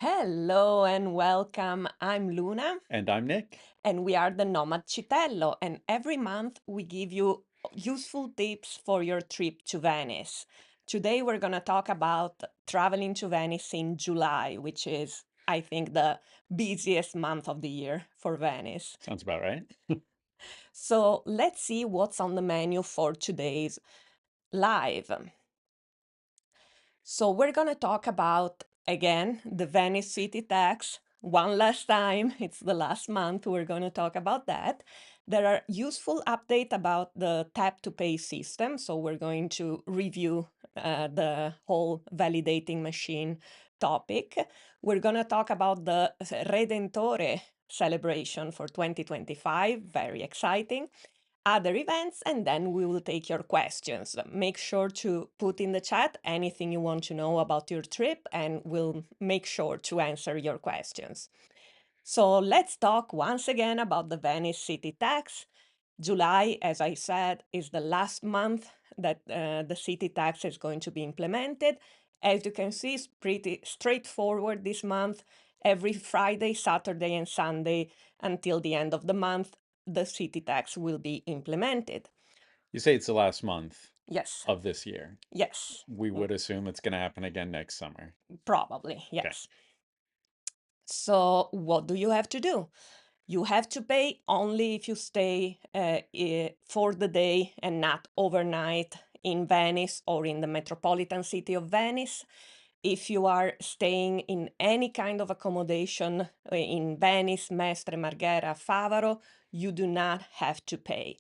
Hello and welcome. I'm Luna, And I'm Nick. and we are the Nomad Citello. And every month we give you useful tips for your trip to Venice. Today we're going to talk about traveling to Venice in July, which is, I think, the busiest month of the year for Venice. Sounds about right. So let's see what's on the menu for today's live. So we're going to talk about, again, the Venice city tax. One last time, it's the last month, we're going to talk about that. There are useful updates about the tap to pay system. So we're going to review the whole validating machine topic. We're going to talk about the Redentore celebration for 2025. Very exciting. Other events, and then we will take your questions. Make sure to put in the chat anything you want to know about your trip, and we'll make sure to answer your questions. So let's talk once again about the Venice city tax. July, as I said, is the last month that the city tax is going to be implemented. As you can see, it's pretty straightforward this month. Every Friday, Saturday, and Sunday until the end of the month, the city tax will be implemented. You say it's the last month Yes, of this year. yes, We would assume it's going to happen again next summer. probably, Okay. yes. So what do you have to do? You have to pay only if you stay for the day and not overnight in Venice or in the metropolitan city of Venice. If you are staying in any kind of accommodation in Venice, Mestre, Marghera, Favaro, you do not have to pay.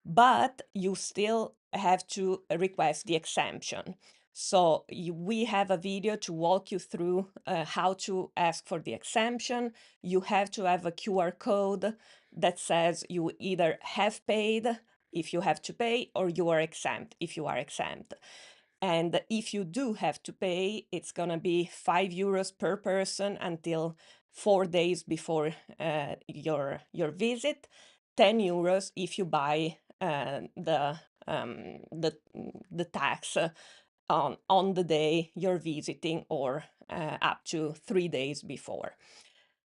But you still have to request the exemption. So we have a video to walk you through how to ask for the exemption. You have to have a QR code that says you either have paid if you have to pay or you are exempt if you are exempt. And if you do have to pay, it's going to be €5 per person until 4 days before your visit, €10 if you buy the tax on the day you're visiting or up to 3 days before.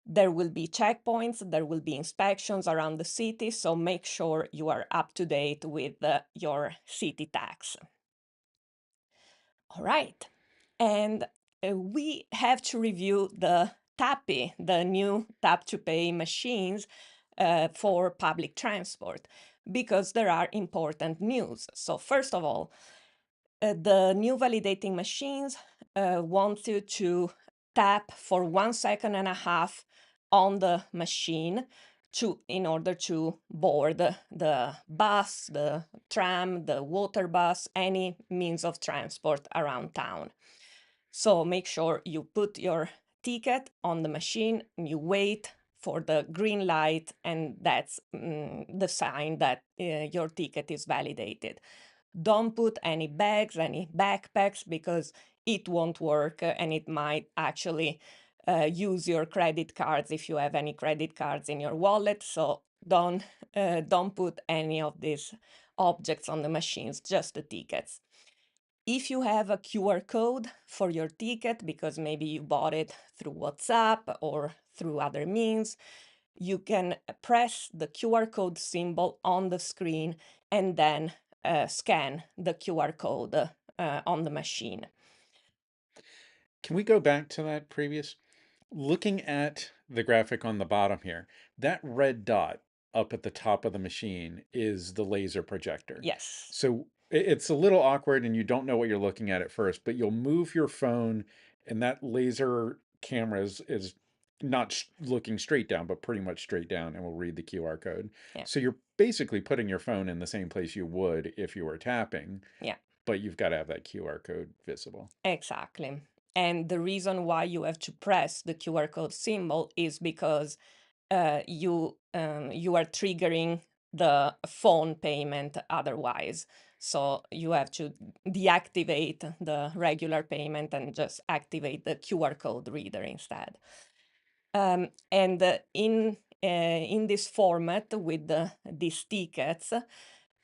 There will be checkpoints, there will be inspections around the city, so make sure you are up to date with your city tax. All right, and we have to review the TAPI, the new tap to pay machines for public transport, because there are important news. So first of all, the new validating machines want you to tap for 1.5 seconds on the machine in order to board the bus, the tram, the water bus, any means of transport around town. So make sure you put your ticket on the machine, and you wait for the green light, and that's the sign that your ticket is validated. Don't put any bags, any backpacks, because it won't work and it might actually use your credit cards if you have any credit cards in your wallet. So don't put any of these objects on the machines, just the tickets. If you have a QR code for your ticket, because maybe you bought it through WhatsApp or through other means, you can press the QR code symbol on the screen and then scan the QR code on the machine. Can we go back to that previous? Looking at the graphic on the bottom here, that red dot up at the top of the machine is the laser projector. Yes. So it's a little awkward and you don't know what you're looking at first, but you'll move your phone and that laser camera is not looking straight down, but pretty much straight down and will read the QR code. Yeah. So you're basically putting your phone in the same place you would if you were tapping. Yeah. But you've got to have that QR code visible. Exactly. And the reason why you have to press the QR code symbol is because you are triggering the phone payment otherwise. So you have to deactivate the regular payment and just activate the QR code reader instead. And in this format with these tickets,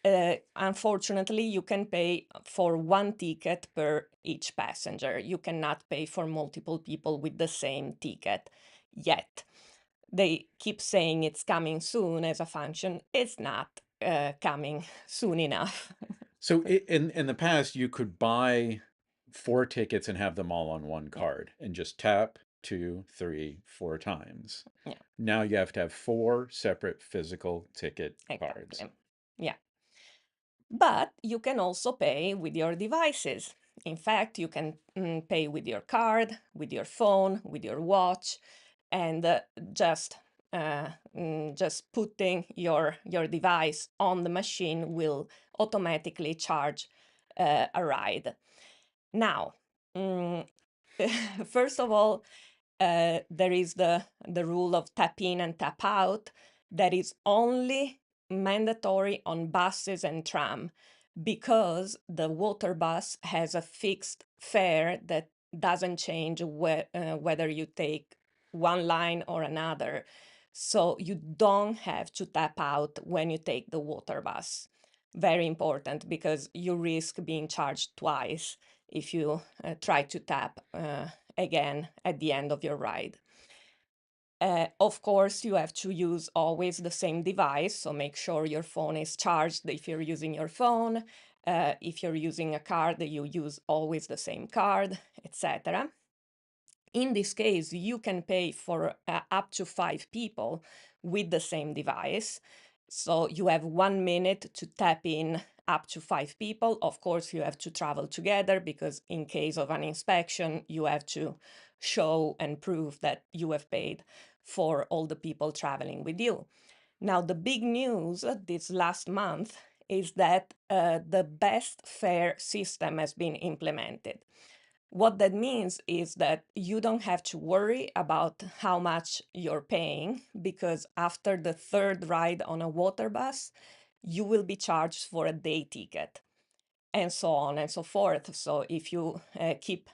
Unfortunately, you can pay for one ticket per each passenger. You cannot pay for multiple people with the same ticket yet. They keep saying it's coming soon as a function. It's not coming soon enough. So in the past, you could buy 4 tickets and have them all on one Yeah, card and just tap 2, 3, 4 times. yeah, Now you have to have 4 separate physical ticket cards. exactly. Yeah. But you can also pay with your devices. In fact, you can pay with your card, with your phone, with your watch, and just putting your device on the machine will automatically charge a ride. Now, first of all, there is the rule of tap in and tap out that is only mandatory on buses and tram because the water bus has a fixed fare that doesn't change whether you take one line or another. So you don't have to tap out when you take the water bus. Very important because you risk being charged twice if you try to tap again at the end of your ride. Of course, you have to use always the same device, so make sure your phone is charged if you're using your phone. If you're using a card, you use always the same card, etc. In this case, you can pay for up to 5 people with the same device. So you have 1 minute to tap in up to 5 people. Of course, you have to travel together because in case of an inspection, you have to show and prove that you have paid for all the people traveling with you. Now, the big news this last month is that the best fare system has been implemented. What that means is that you don't have to worry about how much you're paying because after the third ride on a water bus, you will be charged for a day ticket and so on and so forth. So if you keep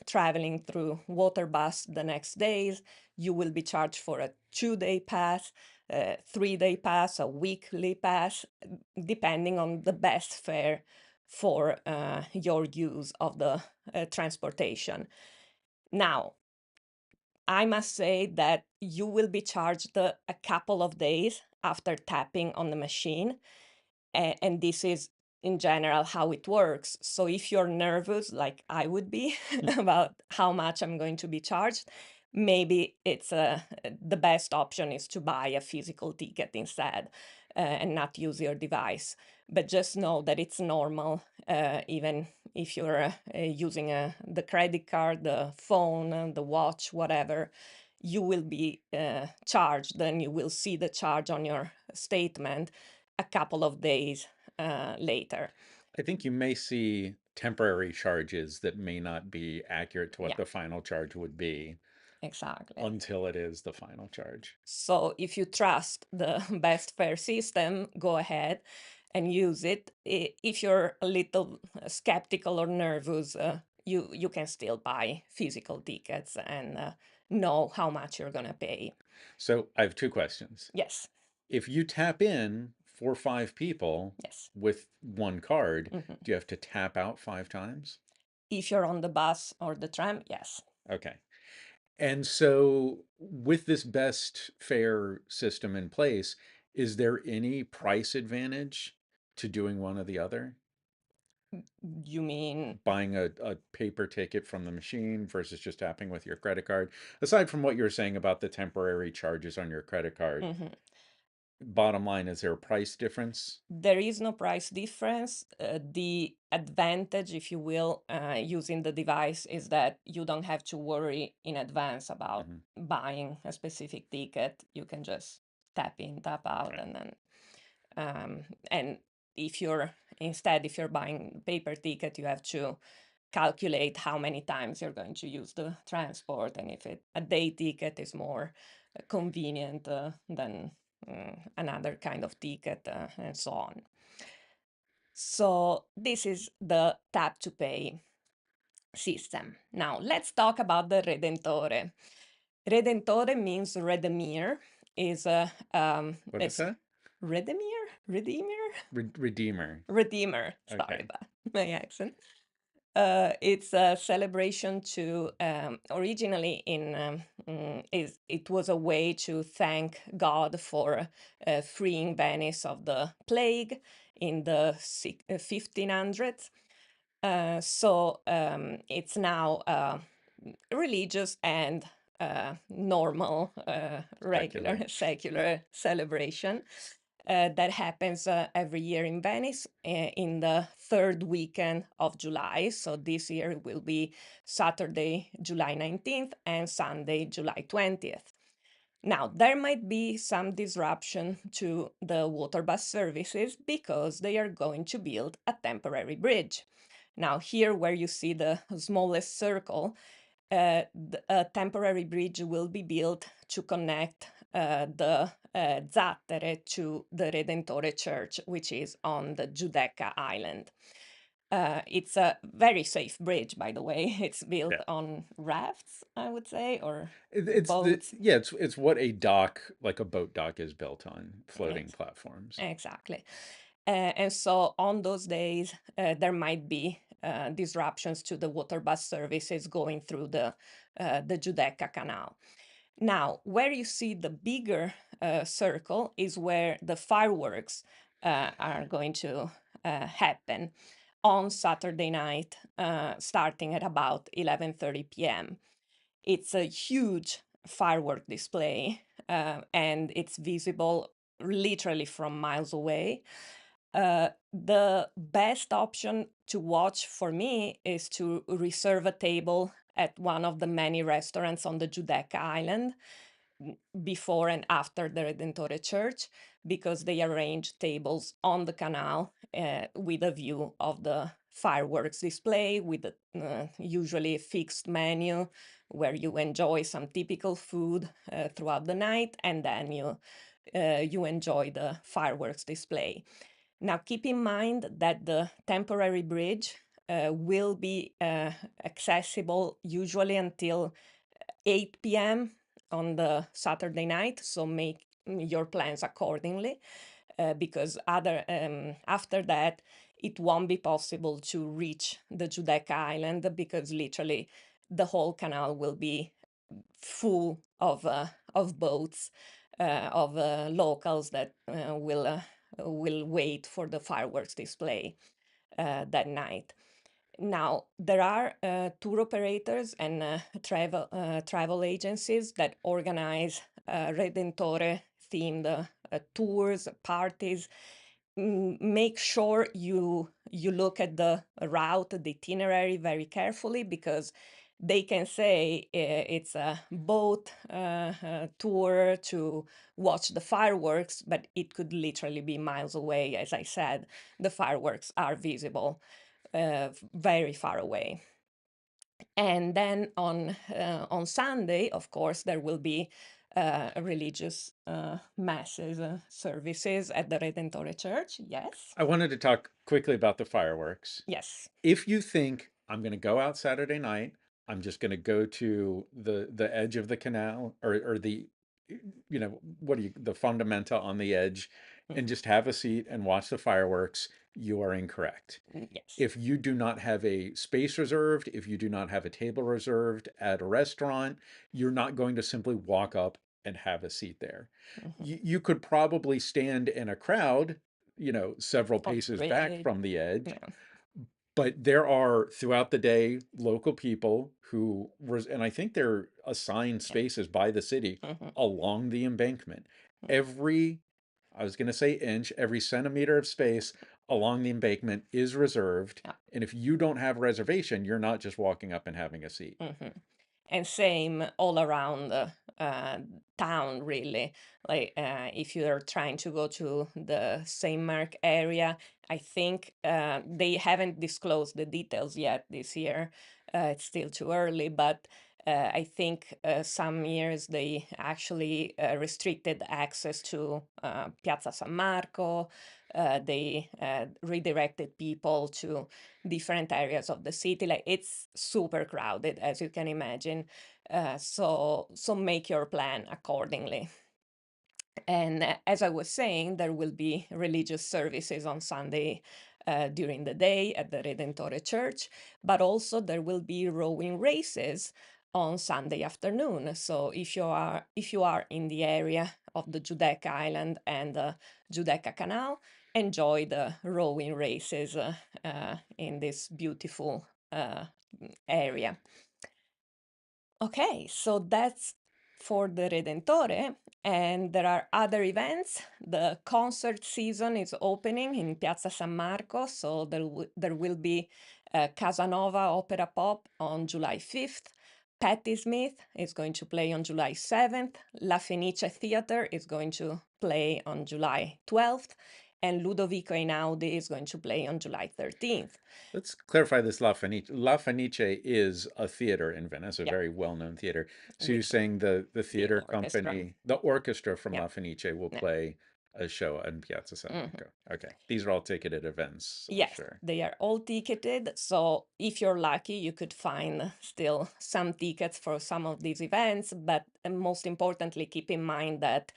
traveling through water bus the next days, you will be charged for a 2-day pass, 3-day pass, a weekly pass, depending on the best fare for your use of the transportation. Now, I must say that you will be charged a couple of days after tapping on the machine. And this is in general how it works. So if you're nervous, like I would be, about how much I'm going to be charged, maybe it's the best option is to buy a physical ticket instead and not use your device. But just know that it's normal, even if you're using the credit card, the phone, the watch, whatever. You will be charged, and you will see the charge on your statement a couple of days later. I think you may see temporary charges that may not be accurate to what Yeah, the final charge would be exactly. until it is the final charge. So if you trust the best fare system, go ahead and use it. If you're a little skeptical or nervous, you can still buy physical tickets and know how much you're gonna pay. So I have 2 questions. Yes, If you tap in for 5 people yes. with one card, Mhm. do you have to tap out 5 times? If you're on the bus or the tram, yes. Okay. And so with this best fare system in place, is there any price advantage to doing one or the other? You mean? Buying a paper ticket from the machine versus just tapping with your credit card? Aside from what you were saying about the temporary charges on your credit card, Mhm. bottom line, is there a price difference? There is no price difference. The advantage, if you will, using the device is that you don't have to worry in advance about Mhm. buying a specific ticket. You can just tap in, tap out, Right. and then and if you're buying paper ticket, you have to calculate how many times you're going to use the transport, and if a day ticket is more convenient than another kind of ticket, and so on. So this is the tap to pay system. Now let's talk about the Redentore. Redentore means Redemir. Is What is it's that? Redemir? Redeemer? Redeemer. Redeemer. Sorry Okay. about my accent. It's a celebration to originally it was a way to thank God for freeing Venice of the plague in the 1500s. It's now religious and normal, regular, Secular. secular celebration that happens every year in Venice in the third weekend of July. So this year it will be Saturday, July 19th and Sunday, July 20th. Now, there might be some disruption to the water bus services because they are going to build a temporary bridge. Now, here where you see the smallest circle, a temporary bridge will be built to connect the Zattere to the Redentore Church, which is on the Giudecca Island. It's a very safe bridge, by the way. It's built Yeah. on rafts, I would say, or It's boats. it's what a dock, like a boat dock, is built on, floating Yes, platforms. exactly. And so on those days, there might be disruptions to the water bus services going through the Giudecca Canal. Now, where you see the bigger circle is where the fireworks are going to happen on Saturday night, starting at about 11:30 p.m. It's a huge firework display, and it's visible literally from miles away. The best option to watch for me is to reserve a table at one of the many restaurants on the Giudecca Island before and after the Redentore Church, because they arrange tables on the canal with a view of the fireworks display, with usually a fixed menu where you enjoy some typical food throughout the night, and then you enjoy the fireworks display. Now, keep in mind that the temporary bridge will be accessible usually until 8 p.m. on the Saturday night, so make your plans accordingly, because after that, it won't be possible to reach the Giudecca Island because literally the whole canal will be full of boats, of locals that will wait for the fireworks display that night. Now, there are tour operators and travel agencies that organize Redentore themed tours, parties. Make sure you look at the route, the itinerary very carefully, because they can say it's a boat tour to watch the fireworks, but it could literally be miles away. As I said, the fireworks are visible very far away. And then on Sunday, of course, there will be religious masses, services at the Redentore Church. Yes, I wanted to talk quickly about the fireworks. yes. If you think I'm going to go out Saturday night, I'm just going to go to the edge of the canal, or the, what do you, the fundamenta on the edge, and Mhm. just have a seat and watch the fireworks, you are incorrect. Yes. If you do not have a space reserved, if you do not have a table reserved at a restaurant, you're not going to simply walk up and have a seat there. Mhm. You could probably stand in a crowd, several On the paces back bridge. from the edge, Yeah. but there are throughout the day local people who, and I think they're assigned Yeah. spaces by the city Mhm. along the embankment. Every, I was going to say inch, every centimeter of space along the embankment is reserved. Yeah. And if you don't have a reservation, you're not just walking up and having a seat. Mhm. And same all around town, really. Like if you're trying to go to the St. Mark area, I think they haven't disclosed the details yet this year. It's still too early, but I think some years they actually restricted access to Piazza San Marco. They redirected people to different areas of the city. Like it's super crowded, as you can imagine. So make your plan accordingly. And as I was saying, there will be religious services on Sunday during the day at the Redentore Church, but also there will be rowing races on Sunday afternoon. So if you are in the area of the Giudecca Island and the Giudecca Canal, enjoy the rowing races in this beautiful area. Okay, so that's for the Redentore, and there are other events. The concert season is opening in Piazza San Marco, so there will be Casanova Opera Pop on July 5th. Patti Smith is going to play on July 7th. La Fenice Theatre is going to play on July 12th. And Ludovico Einaudi is going to play on July 13th. Let's clarify this La Fenice. La Fenice is a theater in Venice, a Yeah, very well-known theater. So you're with saying the the theater orchestra. company, the orchestra from Yeah, La Fenice will yeah. play a show in Piazza San Mhm. Marco. Okay. These are all ticketed events, I'm Yes, sure. they are all ticketed. So if you're lucky, you could find still some tickets for some of these events. But most importantly, keep in mind that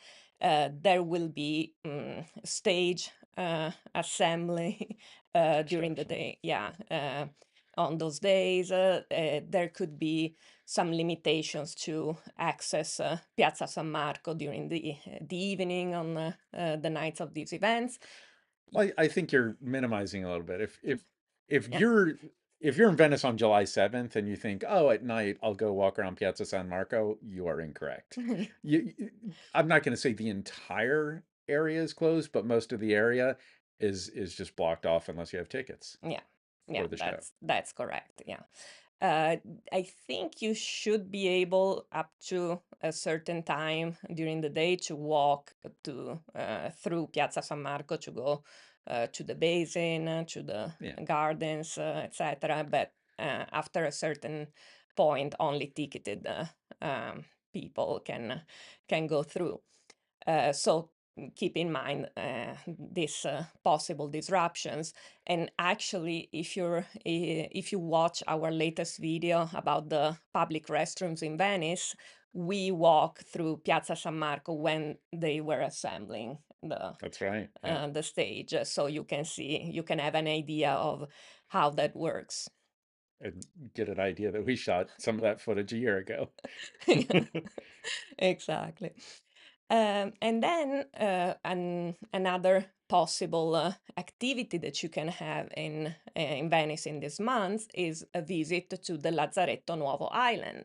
there will be stage assembly during the Construction. day. Yeah, on those days, there could be some limitations to access Piazza San Marco during the evening on the nights of these events. Well, I think you're minimizing a little bit. If Yeah. you're in Venice on July 7th and you think, oh, at night I'll go walk around Piazza San Marco, you are incorrect. You, I'm not going to say the entire area is closed, but most of the area is just blocked off unless you have tickets Yeah, yeah, for the show. that's correct. Yeah. Uh, I think you should be able up to a certain time during the day to walk to through Piazza San Marco to go to the basin, to the Yeah. gardens, etc. But after a certain point, only ticketed people can go through. So keep in mind these possible disruptions. And actually, if you watch our latest video about the public restrooms in Venice, we walk through Piazza San Marco when they were assembling That's right. Yeah. the stage, so you can have an idea of how that works. And get an idea that we shot some of that footage a year ago. Exactly. And then another possible activity that you can have in Venice in this month is a visit to the Lazzaretto Nuovo Island.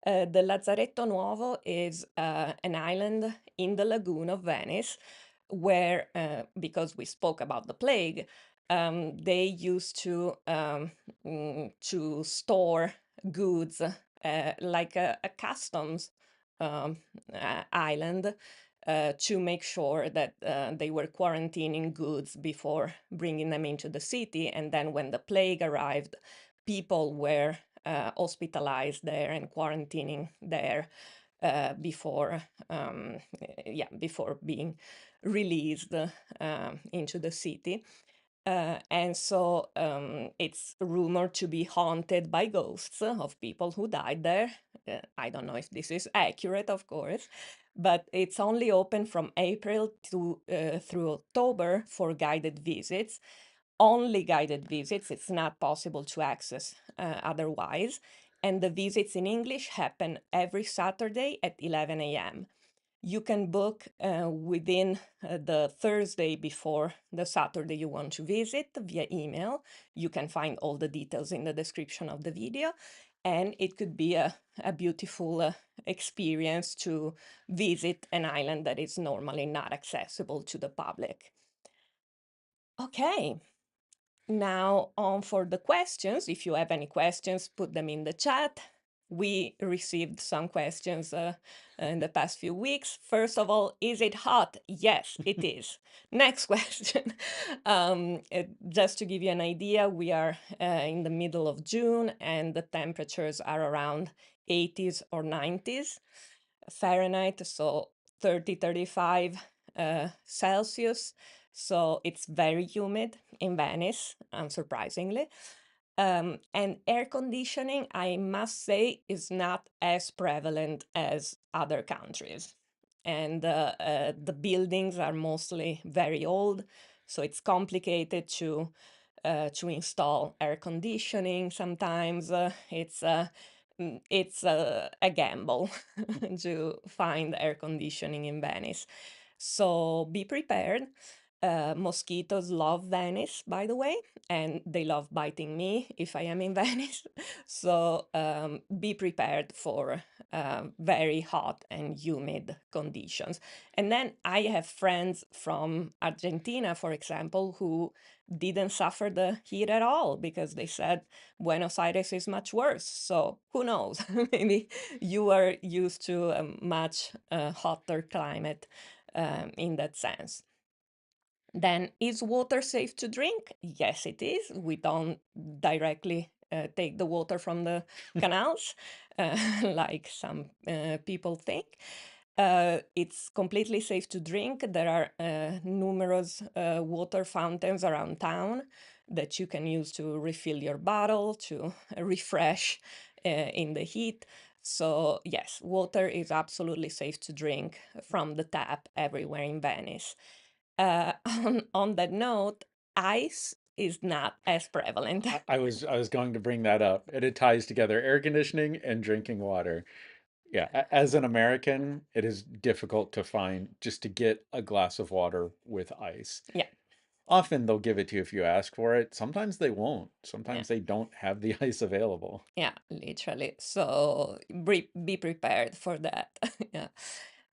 The Lazzaretto Nuovo is an island in the lagoon of Venice where, because we spoke about the plague, they used to store goods like a customs island to make sure that they were quarantining goods before bringing them into the city. And then when the plague arrived, people were hospitalized there and quarantining there before, before being released into the city. And so it's rumored to be haunted by ghosts of people who died there. I don't know if this is accurate, of course, but it's only open from April to through October for guided visits. Only guided visits. It's not possible to access otherwise. And the visits in English happen every Saturday at 11 a.m. You can book within the Thursday before the Saturday you want to visit via email. You can find all the details in the description of the video. And it could be a beautiful experience to visit an island that is normally not accessible to the public. Okay, now on for the questions. If you have any questions, put them in the chat. We received some questions in the past few weeks. First of all, is it hot? Yes, it is. Next question. Just to give you an idea, we are in the middle of June and the temperatures are around 80s or 90s Fahrenheit, so 30, 35 Celsius. So it's very humid in Venice, unsurprisingly. And air conditioning, I must say, is not as prevalent as other countries. and the buildings are mostly very old, so it's complicated to install air conditioning. Sometimes it's a gamble to find air conditioning in Venice. So be prepared. Mosquitoes love Venice, by the way, and they love biting me if I am in Venice. So be prepared for very hot and humid conditions. And then I have friends from Argentina, for example, who didn't suffer the heat at all because they said Buenos Aires is much worse. So who knows? Maybe you are used to a much hotter climate in that sense. Then, is water safe to drink? Yes, it is. We don't directly take the water from the canals like some people think. It's completely safe to drink. There are numerous water fountains around town that you can use to refill your bottle, to refresh in the heat. So, yes, water is absolutely safe to drink from the tap everywhere in Venice. On that note, ice is not as prevalent. I was going to bring that up, and it ties together air conditioning and drinking water. Yeah, as an American, it is difficult to find just to get a glass of water with ice. Yeah, Often they'll give it to you if you ask for it. Sometimes they won't. yeah, Sometimes they don't have the ice available. yeah, literally. So be prepared for that. Yeah.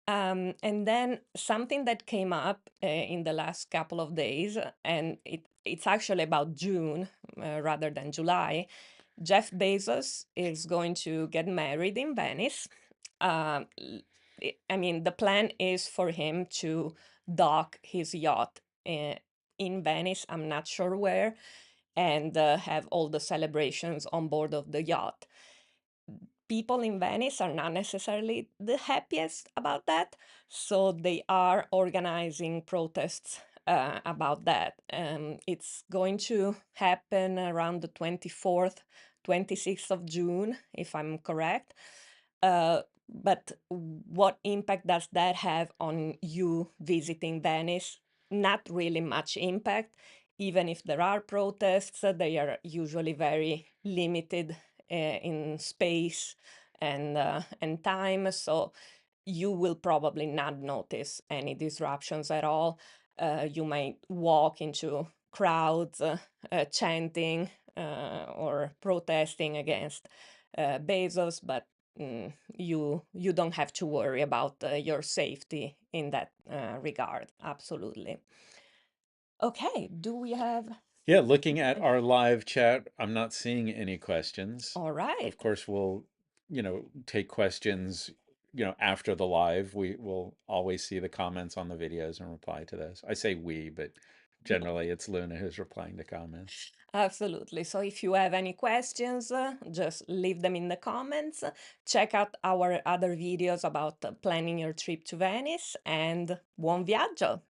And then something that came up in the last couple of days, and it's actually about June rather than July. Jeff Bezos is going to get married in Venice. I mean, the plan is for him to dock his yacht in Venice. I'm not sure where, and have all the celebrations on board of the yacht. People in Venice are not necessarily the happiest about that, so they are organizing protests about that. It's going to happen around the 24th, 26th of June, if I'm correct. But what impact does that have on you visiting Venice? Not really much impact. Even if there are protests, they are usually very limited in space and time. So you will probably not notice any disruptions at all. You might walk into crowds chanting or protesting against Bezos, but you don't have to worry about your safety in that regard. Absolutely. Okay, do we have? Yeah, looking at our live chat, I'm not seeing any questions. All right. Of course, we'll, take questions, after the live. We will always see the comments on the videos and reply to those. I say we, but generally it's Luna who's replying to comments. Absolutely. So if you have any questions, just leave them in the comments. Check out our other videos about planning your trip to Venice, and buon viaggio!